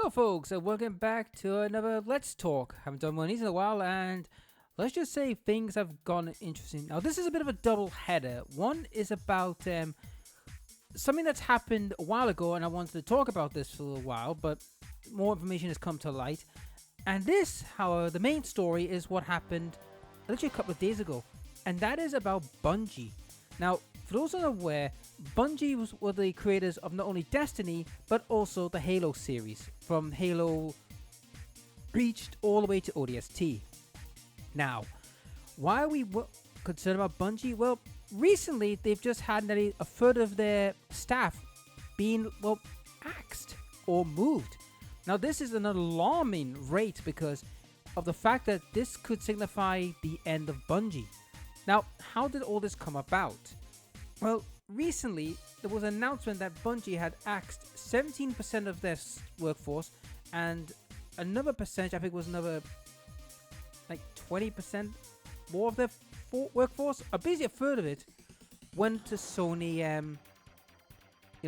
Hello, folks, and welcome back to another Let's Talk. Haven't done one of these in a while, and let's just say things have gone interesting. Now, this is a bit of a double header. One is about something that's happened a while ago, and I wanted to talk about this for a while, but more information has come to light. And this, however, the main story is what happened literally a couple of days ago, and that is about Bungie. Now, for those unaware, Bungie were the creators of not only Destiny, but also the Halo series, from Halo Reached all the way to ODST. Now, why are we concerned about Bungie? Well, recently they've just had nearly a third of their staff being, axed or moved. Now, this is an alarming rate because of the fact that this could signify the end of Bungie. Now, how did all this come about? Well, recently there was an announcement that Bungie had axed 17% of their workforce, and another percentage, I think it was another like 20% more of their workforce, or basically a third of it, went to Sony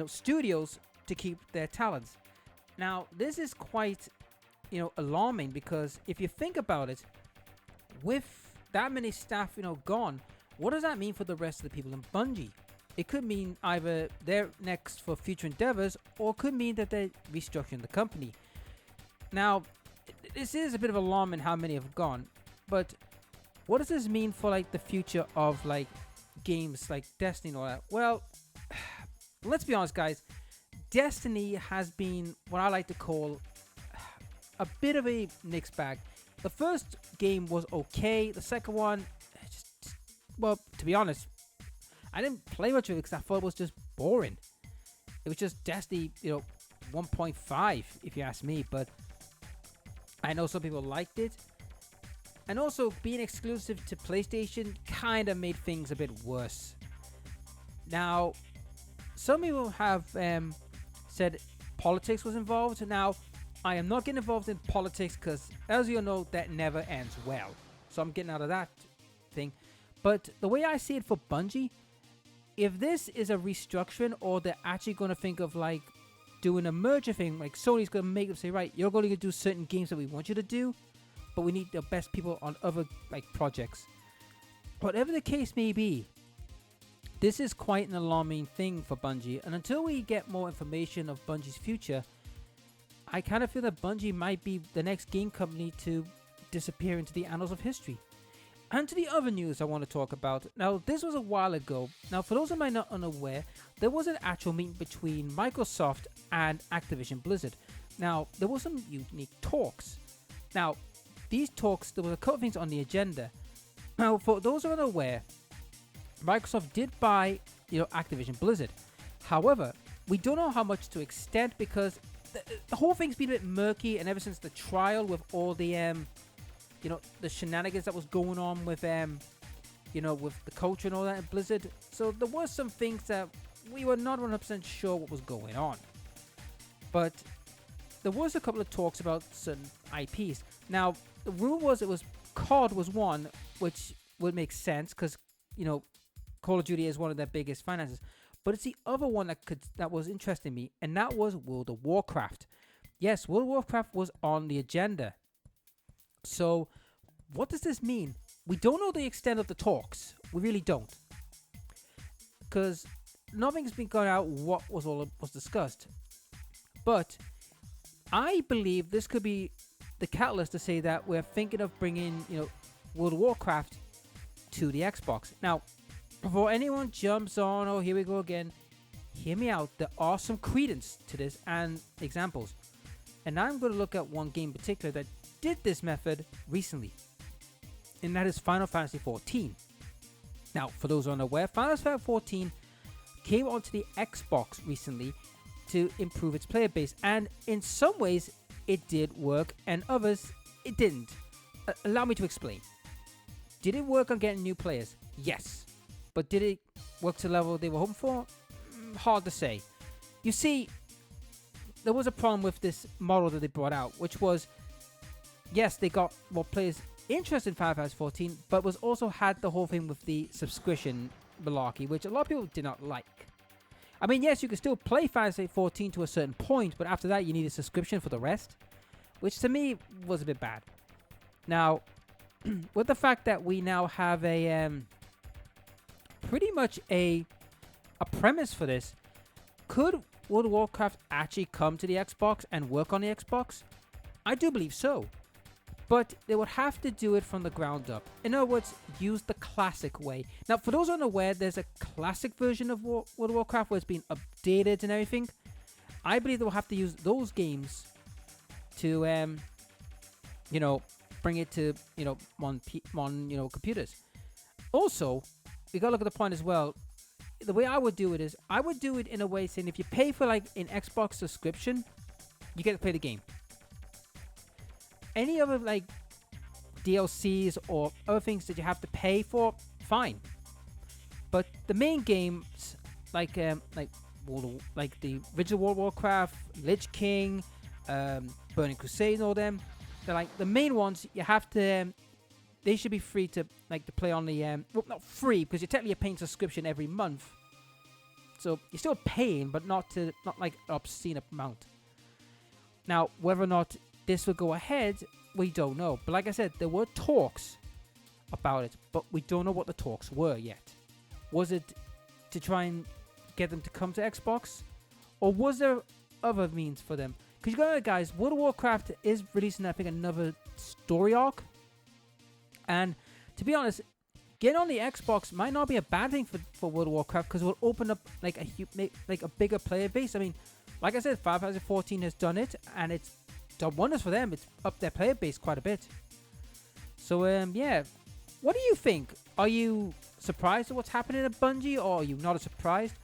studios to keep their talents. Now, this is quite alarming, because if you think about it, with that many staff gone, what does that mean for the rest of the people in Bungie? It could mean either they're next for future endeavors, or it could mean that they're restructuring the company. Now, this is a bit of alarming how many have gone, but what does this mean for the future of games like Destiny and all that? Well, let's be honest, guys. Destiny has been what I like to call a bit of a mixed bag. The first game was okay. The second one, to be honest, I didn't play much of it because I thought it was just boring. It was just Destiny, 1.5, if you ask me. But I know some people liked it. And also, being exclusive to PlayStation kind of made things a bit worse. Now, some people have said politics was involved. Now, I am not getting involved in politics because, as you know, that never ends well. So I'm getting out of that thing. But the way I see it for Bungie, if this is a restructuring, or they're actually going to think of doing a merger thing, Sony's going to make them say, right, you're going to do certain games that we want you to do, but we need the best people on other projects. Whatever the case may be, this is quite an alarming thing for Bungie, and until we get more information of Bungie's future, I kind of feel that Bungie might be the next game company to disappear into the annals of history. And to the other news I want to talk about. Now, this was a while ago. Now, for those who might not unaware, there was an actual meeting between Microsoft and Activision Blizzard. Now, there were some unique talks. Now, these talks, there were a couple of things on the agenda. Now, for those who are unaware, Microsoft did buy, Activision Blizzard. However, we don't know how much to extent, because the whole thing's been a bit murky, and ever since the trial with all the the shenanigans that was going on with with the culture and all that in Blizzard. So there was some things that we were not 100% sure what was going on. But there was a couple of talks about certain IPs. Now, the rumor was COD was one, which would make sense because, Call of Duty is one of their biggest finances. But it's the other one that was interesting me, and that was World of Warcraft. Yes, World of Warcraft was on the agenda. So, what does this mean? We don't know the extent of the talks. We really don't. Because nothing's been gone out what was discussed. But I believe this could be the catalyst to say that we're thinking of bringing, World of Warcraft to the Xbox. Now, before anyone jumps on, oh, here we go again, hear me out. There are some credence to this and examples. And I'm going to look at one game in particular that did this method recently, and that is Final Fantasy XIV. Now, for those who are unaware, Final Fantasy XIV came onto the Xbox recently to improve its player base, and in some ways it did work, and others it didn't. Allow me to explain. Did it work on getting new players? Yes. But did it work to the level they were hoping for? Hard to say. You see, there was a problem with this model that they brought out, which was, yes, they got more players interested in Final Fantasy 14, but was also had the whole thing with the subscription malarkey, which a lot of people did not like. I mean, yes, you can still play Final Fantasy 14 to a certain point, but after that, you need a subscription for the rest, which to me was a bit bad. Now, with the fact that we now have a pretty much a premise for this, could World of Warcraft actually come to the Xbox and work on the Xbox? I do believe so. But they would have to do it from the ground up. In other words, use the classic way. Now, for those unaware, there's a classic version of World of Warcraft where it's been updated and everything. I believe they'll have to use those games to, bring it to, on computers. Also, we gotta look at the point as well. The way I would do it is, I would do it in a way saying if you pay for like an Xbox subscription, you get to play the game. Any other like DLCs or other things that you have to pay for, fine. But the main games like the original World of Warcraft, Lich King, Burning Crusade, and all them, they're like the main ones. You have to. They should be free to play on the well, not free because you're technically paying subscription every month. So you're still paying, but not like an obscene amount. Now, whether or not this will go ahead, we don't know. But like I said, there were talks about it, but we don't know what the talks were yet. Was it to try and get them to come to Xbox? Or was there other means for them? Because you know, guys, World of Warcraft is releasing, I think, another story arc. And to be honest, getting on the Xbox might not be a bad thing for World of Warcraft because it will open up like a bigger player base. I mean, like I said, Final Fantasy 14 has done it, and it's done wonders for them. It's up their player base quite a bit. So yeah, what do you think? Are you surprised at what's happening at Bungie, or are you not surprised?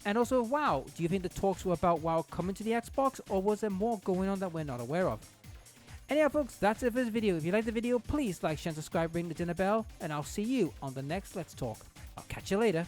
And also, WoW, do you think the talks were about WoW coming to the Xbox, or was there more going on that we're not aware of? Anyhow, folks, that's it for this video. If you liked the video, please like, share, and subscribe, ring the dinner bell, and I'll see you on the next Let's Talk. I'll catch you later.